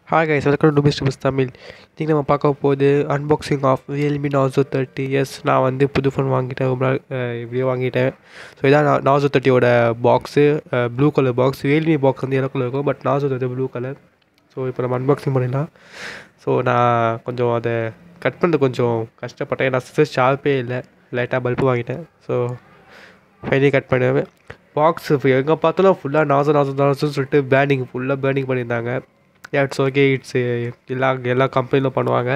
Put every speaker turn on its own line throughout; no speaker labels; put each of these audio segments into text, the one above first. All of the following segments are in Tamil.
Hi guys, welcome to NooBy Tamil. இன்றைக்கி நம்ம பார்க்க போகுது unboxing of Realme Narzo 30. Yes, நான் வந்து புது ஃபோன் வாங்கிட்டேன். ரொம்ப நாள் இப்படியே வாங்கிட்டேன். ஸோ இதான் Narzo 30யோட box, blue colour box. Realme box வந்து எல்லோ கலர் இருக்கும், but Narzo 30 blue colour. So இப்போ நம்ம அன்பாக்சிங் பண்ணிடலாம். ஸோ நான் கொஞ்சம் அதை கட் பண்ணுறது கொஞ்சம் கஷ்டப்பட்டேன். நான் சிஸ்டர் ஷார்ப்பே இல்லை, லைட்டாக பல்பு வாங்கிட்டேன். ஸோ ஃபைனலி கட் பண்ணுவேன். பாக்ஸ் எங்கே பார்த்தாலும் ஃபுல்லாக Narzoன்னு சொல்லிட்டு ஃபுல்லாக பேர்னிங் பண்ணியிருந்தாங்க. இட்ஸ் ஓகே, இட்ஸ் எல்லா கம்பெனிலும் பண்ணுவாங்க.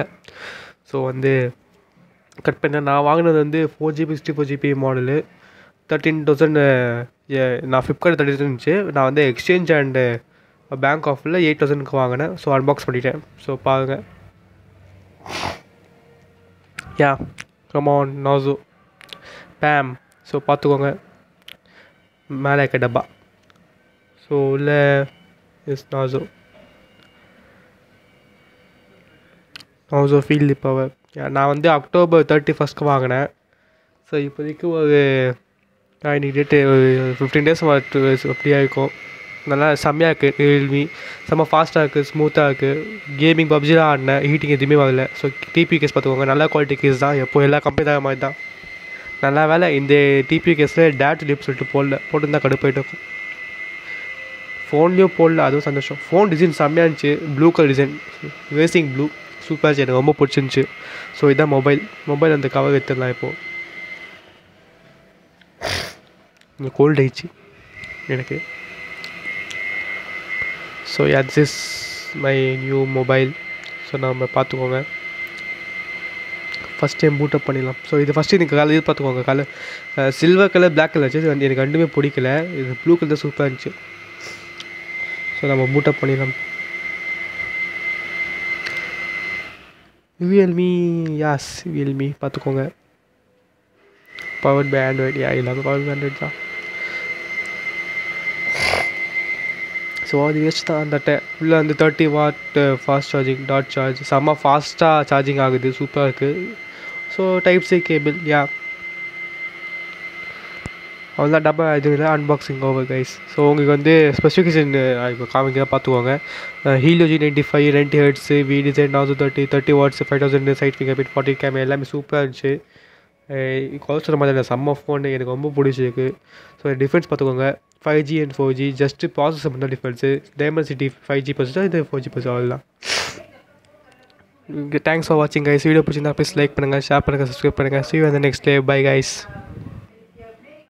ஸோ வந்து கட் பண்ண நான் வாங்கினது வந்து 4GB 64GB மாடலு 13,000. நான் ஃப்ளிப்கார்ட் 30,000 இருந்துச்சு. நான் வந்து எக்ஸ்சேஞ்ச் அண்டு பேங்க் ஆஃபில் 8,000க்கு வாங்கினேன். ஸோ அன்பாக்ஸ் பண்ணிட்டேன். ஸோ பாருங்கள். Come on Narzo fame. So பார்த்துக்கோங்க, மேலே இருக்க டப்பா. ஸோ உள்ள இஸ் Narzo ஃபீல்டு பவர். நான் வந்து October 31 வாங்கினேன். ஸோ இப்போதைக்கு ஒரு இன்னைக்கு டேட்டு ஒரு 15 days அப்படியாக இருக்கும். நல்லா செம்மையாக இருக்குது. ரியல்மி செம்ம ஃபாஸ்ட்டாக இருக்குது, ஸ்மூத்தாக இருக்குது. கேமிங் பப்ஜிலாம் ஆடினேன், ஹீட்டிங் எதுவுமே வரல. ஸோ டிபி கேஸ் பார்த்துக்கோங்க, நல்ல குவாலிட்டி கேஸ் தான். எப்போ எல்லா கம்பெனி தான் மாதிரி தான். நல்லா வேலை இந்த டிபி கேஸில் டேட் லிப் சொல்லிட்டு போட்டுருந்தா கடுப்பாயிட்டு இருக்கும். ஃபோன்லேயும் போடல, அதுவும் சந்தோஷம். ஃபோன் டிசைன் செம்மையாக இருந்துச்சு, blue colour design, racing blue, சூப்பராக எனக்கு ரொம்ப பிடிச்சிருந்துச்சி. ஸோ இதான் மொபைல் அந்த கவர் எடுத்துடலாம். இப்போது கொஞ்சம் கோல்ட் ஆயிடுச்சு எனக்கு. So this is my new mobile. So நம்ம பார்த்துக்கோங்க, ஃபஸ்ட் டைம் பூட்டப் பண்ணிடலாம். ஸோ இது ஃபஸ்ட்டு எனக்கு கலர் பார்த்துக்கோங்க, colour silver colour, black colour வச்சு எனக்கு ரெண்டுமே பிடிக்கல. இது ப்ளூ கலர் தான் சூப்பராக இருந்துச்சு. ஸோ நம்ம பூட்டப் பண்ணிடலாம். Realme பார்த்துக்கோங்க. Powered by Android. எல்லாமே பவர்ட் பை ஆண்ட்ராய்டு தான். ஸோ அது வேஸ்ட் தான். அந்த உள்ளே வந்து 30 watt ஃபாஸ்ட் சார்ஜிங், டாட் சார்ஜ், செம்ம ஃபாஸ்ட்டாக சார்ஜிங் ஆகுது, சூப்பராக இருக்குது. So type C cable. அவ்வளோதான், டப்பா எதுவும் இல்லை. Unboxing over guys. ஸோ உங்களுக்கு வந்து ஸ்பெசிஃபிகேஷன் இப்போ காமிக்க பார்த்துக்கோங்க. Helio G95 90 Hz, V design Narzo 30 watts, 5000 side fingerprint, 40 camera, எல்லாமே சூப்பராக இருந்துச்சு. சொல்கிற மாதிரி இல்லை, செம்ம ஃபோன், எனக்கு ரொம்ப பிடிச்சிருக்கு. ஸோ டிஃப்ரென்ஸ் பார்த்துக்கோங்க, 5G and 4G, just processor மட்டும் டிஃப்ரென்ஸு. டைமென்சிட்டி 5G ப்ராசஸர், இது 4G ப்ராசஸர், அவ்வளோதான். தேங்க்ஸ் ஃபார் வாட்சிங் கைஸ். வீடியோ பிடிச்சிருந்தா ப்ளீஸ் லைக் பண்ணுங்கள், ஷேர் பண்ணுங்கள், சப்ஸ்கிரைப் பண்ணுங்கள். See you in the next day. Bye guys.